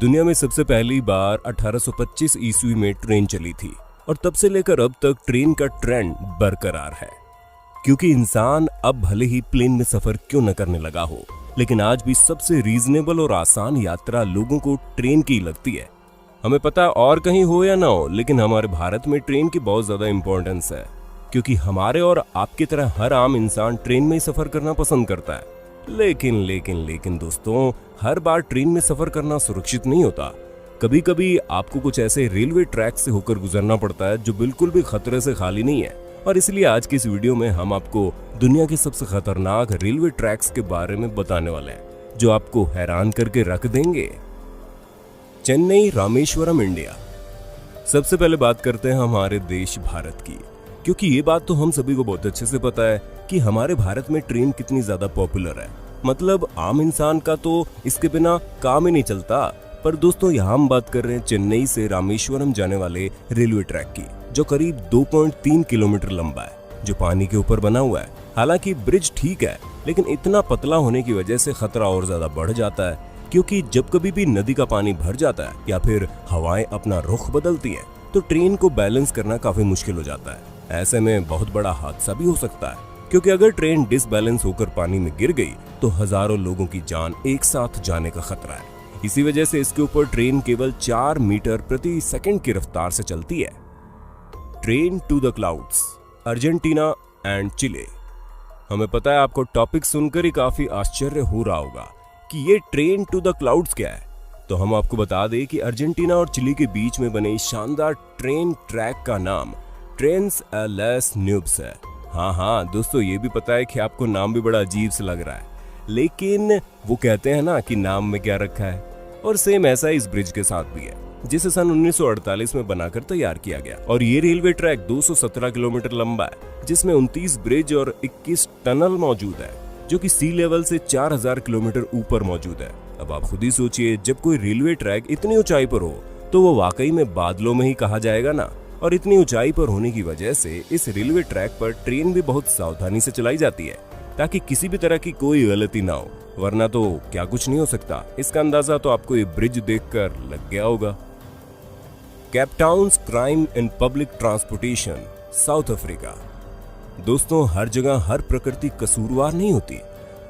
दुनिया में सबसे पहली बार 1825 ईस्वी में ट्रेन चली थी और तब से लेकर अब तक ट्रेन का ट्रेंड बरकरार है। क्योंकि इंसान अब भले ही प्लेन में सफर क्यों न करने लगा हो, लेकिन आज भी सबसे रीजनेबल और आसान यात्रा लोगों को ट्रेन की लगती है। हमें पता है और कहीं हो या ना हो, लेकिन हमारे भारत में ट्रेन की बहुत ज्यादा इंपॉर्टेंस है। क्योंकि हमारे और आपकी तरह हर आम इंसान ट्रेन में ही सफर करना पसंद करता है। लेकिन दोस्तों, हर बार ट्रेन में सफर करना सुरक्षित नहीं होता। कभी कभी आपको कुछ ऐसे रेलवे ट्रैक से होकर गुजरना पड़ता है जो बिल्कुल भी खतरे से खाली नहीं है। और इसलिए आज की इस वीडियो में हम आपको दुनिया के सबसे खतरनाक रेलवे ट्रैक्स के बारे में बताने वाले हैं, जो आपको हैरान करके रख देंगे। चेन्नई रामेश्वरम, इंडिया। सबसे पहले बात करते हैं हमारे देश भारत की, क्योंकि ये बात तो हम सभी को बहुत अच्छे से पता है कि हमारे भारत में ट्रेन कितनी ज्यादा पॉपुलर है। मतलब आम इंसान का तो इसके बिना काम ही नहीं चलता। पर दोस्तों, यहाँ हम बात कर रहे हैं चेन्नई से रामेश्वरम जाने वाले रेलवे ट्रैक की, जो करीब 2.3 किलोमीटर लंबा है, जो पानी के ऊपर बना हुआ है। हालांकि ब्रिज ठीक है, लेकिन इतना पतला होने की वजह से खतरा और ज्यादा बढ़ जाता है। क्योंकि जब कभी भी नदी का पानी भर जाता है या फिर हवाएं अपना रुख बदलती हैं, तो ट्रेन को बैलेंस करना काफी मुश्किल हो जाता है। ऐसे में बहुत बड़ा हादसा भी हो सकता है, क्योंकि अगर ट्रेन डिसबैलेंस होकर पानी में गिर गई तो हजारों लोगों की जान एक साथ जाने का खतरा है। इसी वजह से इसके ऊपर ट्रेन केवल 4 मीटर प्रति सेकंड की रफ्तार से चलती है। Train to the clouds, Argentina and Chile. हमें पता है आपको टॉपिक सुनकर ही काफी आश्चर्य हो रहा होगा कि ये ट्रेन टू द क्लाउड्स क्या है। तो हम आपको बता दें कि अर्जेंटीना और चिली के बीच में बने शानदार ट्रेन ट्रैक का नाम ट्रेन्स लैस न्यूब्स है। हाँ दोस्तों, ये भी पता है कि आपको नाम भी बड़ा अजीब से लग रहा है, लेकिन वो कहते हैं ना कि नाम में क्या रखा है। और सेम ऐसा इस ब्रिज के साथ भी है, जिसे सन 1948 में बनाकर तैयार किया गया। और ये रेलवे ट्रैक 217 किलोमीटर लंबा है, जिसमें 29 ब्रिज और 21 टनल मौजूद है, जो कि सी लेवल से 4000 किलोमीटर ऊपर मौजूद है। अब आप खुद ही सोचिए, जब कोई रेलवे ट्रैक इतनी ऊंचाई पर हो तो वो वाकई में बादलों में ही कहा जाएगा ना। और इतनी ऊंचाई पर होने की वजह से इस रेलवे ट्रैक पर ट्रेन भी बहुत सावधानी से चलाई जाती है, ताकि किसी भी तरह की कोई गलती ना हो, वरना तो क्या कुछ नहीं हो सकता। इसका अंदाजा तो आपको ये ब्रिज देखकर लग गया होगा। Cape Town's crime in public transportation, South Africa. दोस्तों, हर जगह हर प्रकृति कसूरवार नहीं होती।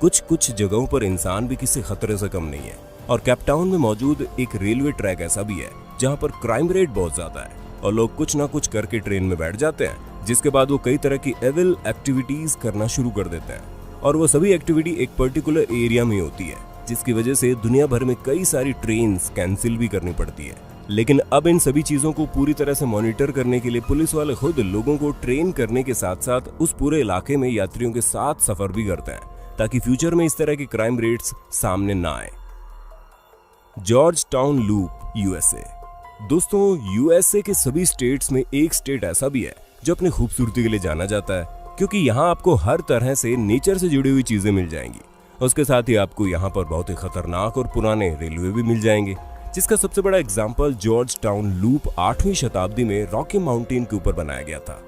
कुछ जगहों पर इंसान भी किसी खतरे से कम नहीं है। और केप टाउन में मौजूद एक रेलवे ट्रैक ऐसा भी है जहां पर क्राइम रेट बहुत ज्यादा है और लोग कुछ ना कुछ करके ट्रेन में बैठ जाते हैं, जिसके बाद वो कई तरह की एविल एक्टिविटीज करना शुरू कर देते हैं। और वो सभी एक्टिविटी एक पर्टिकुलर एरिया में होती है, जिसकी वजह से दुनिया भर में कई सारी ट्रेन्स कैंसिल भी करनी पड़ती है। लेकिन अब इन सभी चीजों को पूरी तरह से मॉनिटर करने के लिए पुलिस वाले खुद लोगों को ट्रेन करने के साथ साथ उस पूरे इलाके में यात्रियों के साथ सफर भी करते हैं, ताकि फ्यूचर में इस तरह के क्राइम रेट्स सामने ना आए। George town loop, USA. दोस्तों, यूएसए के सभी स्टेट्स में एक स्टेट ऐसा भी है जो अपनी खूबसूरती के लिए जाना जाता है, क्योंकि यहाँ आपको हर तरह से नेचर से जुड़ी हुई चीजें मिल जाएंगी। उसके साथ ही आपको यहाँ पर बहुत ही खतरनाक और पुराने रेलवे भी मिल जाएंगे, जिसका सबसे बड़ा एग्जाम्पल जॉर्ज टाउन लूप 8वीं शताब्दी में रॉकी माउंटेन के ऊपर बनाया गया था।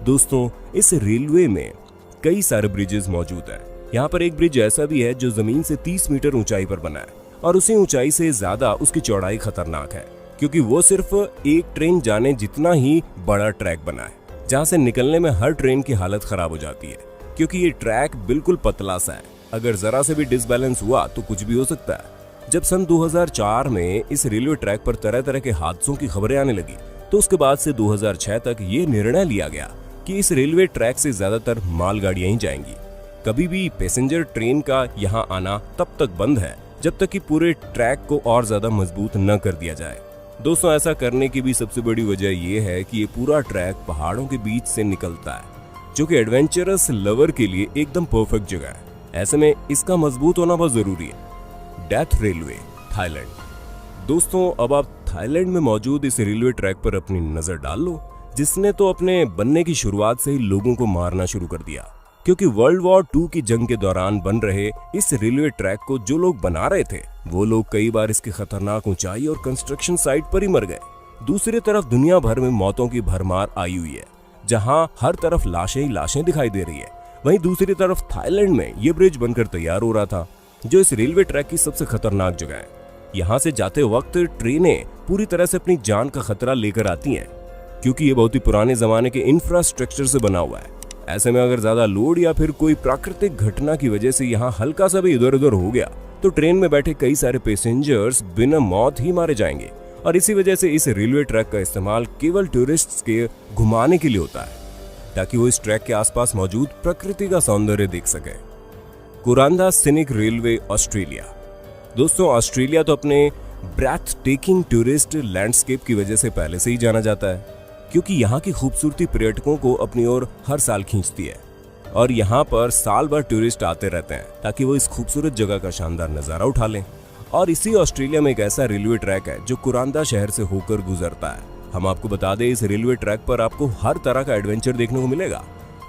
दोस्तों, इस रेलवे में कई सारे ब्रिजेस मौजूद हैं। यहाँ पर एक ब्रिज ऐसा भी है जो जमीन से 30 मीटर ऊंचाई पर बना है, और उसी ऊंचाई से ज्यादा उसकी चौड़ाई खतरनाक है, क्योंकि वो सिर्फ एक ट्रेन जाने जितना ही बड़ा ट्रैक बना है, जहाँ से निकलने में हर ट्रेन की हालत खराब हो जाती है। क्योंकि ये ट्रैक बिल्कुल पतला सा है, अगर जरा से भी डिसबैलेंस हुआ तो कुछ भी हो सकता है। जब सन 2004 में इस रेलवे ट्रैक पर तरह तरह के हादसों की खबरें आने लगी, तो उसके बाद से 2006 तक ये निर्णय लिया गया कि इस रेलवे ट्रैक से ज्यादातर मालगाड़ियां ही जाएंगी। कभी भी पैसेंजर ट्रेन का यहाँ आना तब तक बंद है जब तक कि पूरे ट्रैक को और ज्यादा मजबूत न कर दिया जाए। दोस्तों, ऐसा करने की भी सबसे बड़ी वजह यह है कि ये पूरा ट्रैक पहाड़ों के बीच से निकलता है, जो कि एडवेंचरस लवर के लिए एकदम परफेक्ट जगह है। ऐसे में इसका मजबूत होना बहुत जरूरी है। Death railway, Thailand. दोस्तों, अब आप थाईलैंड में मौजूद इस रेलवे ट्रैक पर अपनी नजर डाल लो, जिसने तो अपने बनने की शुरुआत से ही लोगों को मारना शुरू कर दिया। क्योंकि वर्ल्ड वॉर 2 की जंग के दौरान बन रहे इस रेलवे ट्रैक को जो लोग बना रहे थे, वो लोग कई बार इसकी खतरनाक ऊंचाई और कंस्ट्रक्शन साइट पर ही मर गए। दूसरी तरफ दुनिया भर में मौतों की भरमार आई हुई है, जहां हर तरफ लाशें ही लाशें दिखाई दे रही है। वहीं दूसरी तरफ थाईलैंड में ये ब्रिज बनकर तैयार हो रहा था, जो इस रेलवे ट्रैक की सबसे खतरनाक जगह है। यहाँ से जाते वक्त ट्रेनें पूरी तरह से अपनी जान का खतरा लेकर आती हैं, क्योंकि ये बहुत ही पुराने जमाने के इंफ्रास्ट्रक्चर से बना हुआ है। ऐसे में अगर ज्यादा लोड या फिर कोई प्राकृतिक घटना की वजह से यहाँ हल्का सा भी इधर उधर हो गया तो ट्रेन में बैठे कई सारे पैसेंजर्स बिना मौत ही मारे जाएंगे। और इसी वजह से इस रेलवे ट्रैक का इस्तेमाल केवल टूरिस्ट्स के घुमाने के लिए होता है, ताकि वो इस ट्रैक के आसपास मौजूद प्रकृति का सौंदर्य देख सके। कुरांदा सिनिक रेलवे ऑस्ट्रेलिया। दोस्तों, ऑस्ट्रेलिया तो अपने ब्रेथ टेकिंग टूरिस्ट लैंडस्केप की वजह से पहले से ही जाना जाता है, क्योंकि यहाँ की खूबसूरती पर्यटकों को अपनी ओर हर साल खींचती है और यहाँ पर साल भर टूरिस्ट आते रहते हैं ताकि वो इस खूबसूरत जगह का शानदार नजारा उठा लें। और इसी ऑस्ट्रेलिया में एक ऐसा रेलवे ट्रैक है जो कुरांदा शहर से होकर गुजरता है। हम आपको बता दें, इस रेलवे ट्रैक पर आपको हर तरह का एडवेंचर देखने को मिलेगा,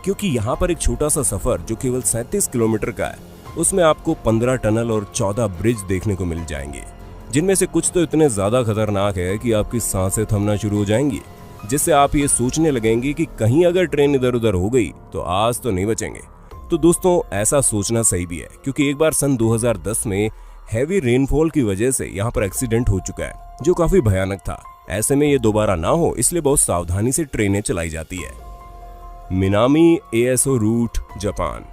क्योंकि यहाँ पर एक छोटा सा सफर जो केवल 37 किलोमीटर का है, उसमें आपको 15 टनल और 14 ब्रिज देखने को मिल जाएंगे, जिनमें से कुछ तो इतने ज्यादा खतरनाक है कि आपकी सांसें थमना शुरू हो जाएंगी, जिससे आप ये सोचने लगेंगे कि कहीं अगर ट्रेन इधर उधर हो गई तो आज तो नहीं बचेंगे। तो दोस्तों, ऐसा सोचना सही भी है, क्योंकि एक बार सन 2010 में हैवी रेनफॉल की वजह से यहाँ पर एक्सीडेंट हो चुका है, जो काफी भयानक था। ऐसे में ये दोबारा ना हो, इसलिए बहुत सावधानी से ट्रेनें चलाई जाती है। Minami ASO route, Japan.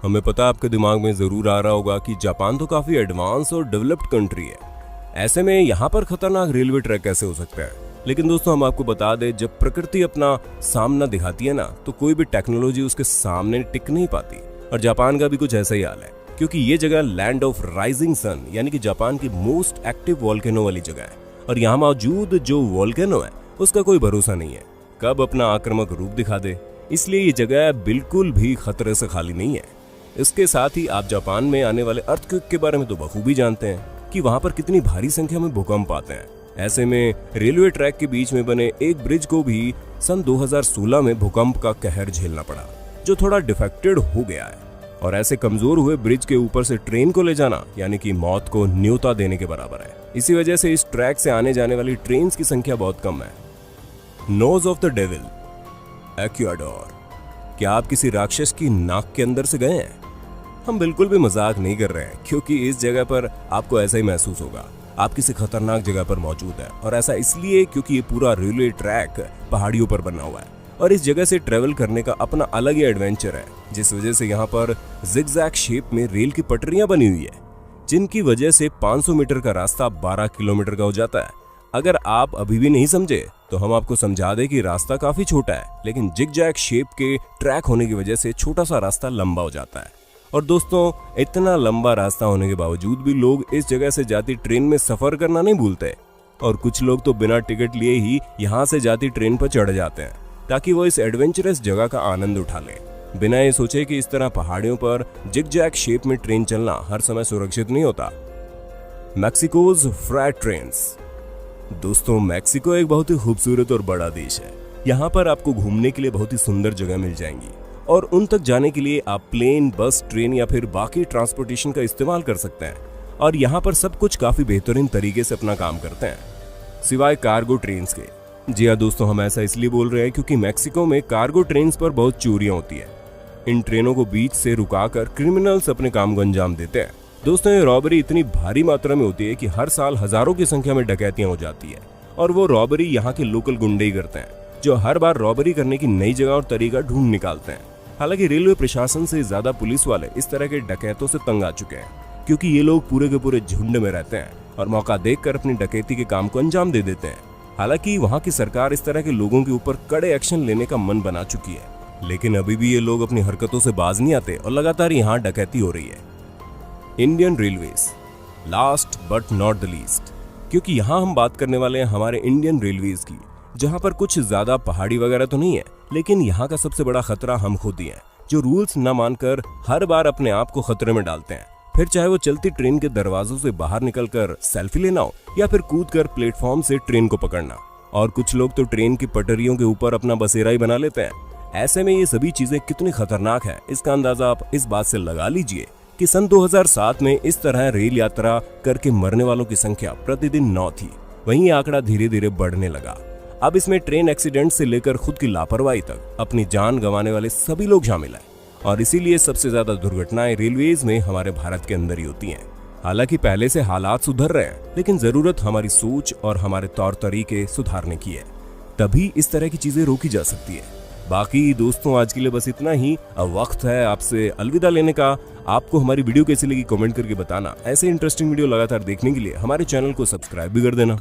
हमें पता, आपके दिमाग में जरूर आ रहा होगा कि जापान तो काफी एडवांस और डेवलप्ड कंट्री है, ऐसे में यहाँ पर खतरनाक रेलवे ट्रैक कैसे हो सकता है। लेकिन दोस्तों, हम आपको बता दें, जब प्रकृति अपना सामना दिखाती है ना, तो कोई भी टेक्नोलॉजी उसके सामने टिक नहीं पाती। और जापान का भी कुछ ऐसा ही हाल है, क्योंकि ये जगह लैंड ऑफ राइजिंग सन यानी कि जापान की मोस्ट एक्टिव वॉल्केनो वाली जगह है। और यहाँ मौजूद जो वॉल्केनो है उसका कोई भरोसा नहीं है कब अपना आक्रामक रूप दिखा दे, इसलिए ये जगह बिल्कुल भी खतरे से खाली नहीं है। इसके साथ ही आप जापान में आने वाले अर्थक्वेक के बारे में तो बखूबी जानते हैं कि वहां पर कितनी भारी संख्या में भूकंप आते हैं। ऐसे में रेलवे ट्रैक के बीच में बने एक ब्रिज को भी सन 2016 में भूकंप का कहर झेलना पड़ा, जो थोड़ा डिफेक्टेड हो गया है। और ऐसे कमजोर हुए ब्रिज के ऊपर से ट्रेन को ले जाना यानी कि मौत को न्योता देने के बराबर है। इसी वजह से इस ट्रैक से आने जाने वाली ट्रेन की संख्या बहुत कम है। Nose of the devil, Ecuador. क्या आप किसी राक्षस की नाक के अंदर से गए हैं? हम बिल्कुल भी मजाक नहीं कर रहे हैं, क्योंकि इस जगह पर आपको ऐसा ही महसूस होगा, आप किसी खतरनाक जगह पर मौजूद है। और ऐसा इसलिए क्योंकि ये पूरा रेलवे ट्रैक पहाड़ियों पर बना हुआ है और इस जगह से ट्रेवल करने का अपना अलग ही एडवेंचर है, जिस वजह से यहाँ पर जिगजैग शेप में रेल की पटरियां बनी हुई है, जिनकी वजह से 500 मीटर का रास्ता 12 किलोमीटर का हो जाता है। अगर आप अभी भी नहीं समझे तो हम आपको समझा दें कि रास्ता काफी छोटा है, लेकिन जिगजैग शेप के ट्रैक होने की वजह से छोटा सा रास्ता लंबा हो जाता है। और दोस्तों, इतना लंबा रास्ता होने के बावजूद भी लोग इस जगह से जाती ट्रेन में सफर करना नहीं भूलते, और कुछ लोग तो बिना टिकट लिए ही यहाँ से जाती ट्रेन पर चढ़ जाते हैं ताकि वो इस एडवेंचरस जगह का आनंद उठा लें, बिना ये सोचे कि इस तरह पहाड़ियों पर जिगजैग शेप में ट्रेन चलना हर समय सुरक्षित नहीं होता। मैक्सिकोज फ्रैट ट्रेन्स। दोस्तों, मैक्सिको एक बहुत ही खूबसूरत और बड़ा देश है। यहाँ पर आपको घूमने के लिए बहुत ही सुंदर जगह मिल जाएंगी और उन तक जाने के लिए आप प्लेन, बस, ट्रेन या फिर बाकी ट्रांसपोर्टेशन का इस्तेमाल कर सकते हैं। और यहाँ पर सब कुछ काफी बेहतरीन तरीके से अपना काम करते हैं, सिवाय कार्गो ट्रेन्स के। जी हाँ दोस्तों, हम ऐसा इसलिए बोल रहे हैं क्योंकि मैक्सिको में कार्गो ट्रेन्स पर बहुत चोरियां होती है। इन ट्रेनों को बीच से रुकाकर क्रिमिनल्स अपने काम को अंजाम देते हैं। दोस्तों, ये रॉबरी इतनी भारी मात्रा में होती है कि हर साल हजारों की संख्या में डकैतियां हो जाती है, और वो रॉबरी यहाँ के लोकल गुंडे ही करते हैं, जो हर बार रॉबरी करने की नई जगह और तरीका ढूंढ निकालते हैं। हालांकि रेलवे प्रशासन से ज्यादा पुलिस वाले इस तरह के डकैतों से तंग आ चुके हैं, क्योंकि ये लोग पूरे के पूरे झुंड में रहते हैं और मौका देखकर अपनी डकैती के काम को अंजाम दे देते हैं। हालांकि वहाँ की सरकार इस तरह के लोगों के ऊपर कड़े एक्शन लेने का मन बना चुकी है, लेकिन अभी भी ये लोग अपनी हरकतों से बाज नहीं आते और लगातार यहाँ डकैती हो रही है। Indian railways, last but not the least, क्योंकि यहाँ हम बात करने वाले हैं हमारे इंडियन रेलवेज की, जहाँ पर कुछ ज्यादा पहाड़ी वगैरह तो नहीं है, लेकिन यहाँ का सबसे बड़ा खतरा हम खुद ही हैं, जो रूल्स न मानकर हर बार अपने आप को खतरे में डालते हैं। फिर चाहे वो चलती ट्रेन के दरवाजों से बाहर निकलकर सेल्फी लेना हो या फिर कूदकर प्लेटफॉर्म से ट्रेन को पकड़ना। और कुछ लोग तो ट्रेन की पटरियों के ऊपर अपना बसेरा ही बना लेते हैं। ऐसे में ये सभी चीजें कितनी खतरनाक है, इसका अंदाजा आप इस बात से लगा लीजिए कि सन 2007 में इस तरह रेल यात्रा करके मरने वालों की संख्या प्रतिदिन 9 थी। वहीं ये आंकड़ा धीरे धीरे बढ़ने लगा। अब इसमें ट्रेन एक्सीडेंट से लेकर खुद की लापरवाही तक अपनी जान गंवाने वाले सभी लोग शामिल हैं, और इसीलिए सबसे ज्यादा दुर्घटनाएं रेलवेज में हमारे भारत के अंदर ही होती हैं। हालांकि पहले से हालात सुधर रहे हैं, लेकिन जरूरत हमारी सोच और हमारे तौर तरीके सुधारने की है। तभी इस तरह की चीजें रोकी जा सकती है। बाकी दोस्तों, आज के लिए बस इतना ही। अब वक्त है आपसे अलविदा लेने का। आपको हमारी वीडियो कैसी लगी कमेंट करके बताना। ऐसे इंटरेस्टिंग वीडियो लगातार देखने के लिए हमारे चैनल को सब्सक्राइब भी कर देना।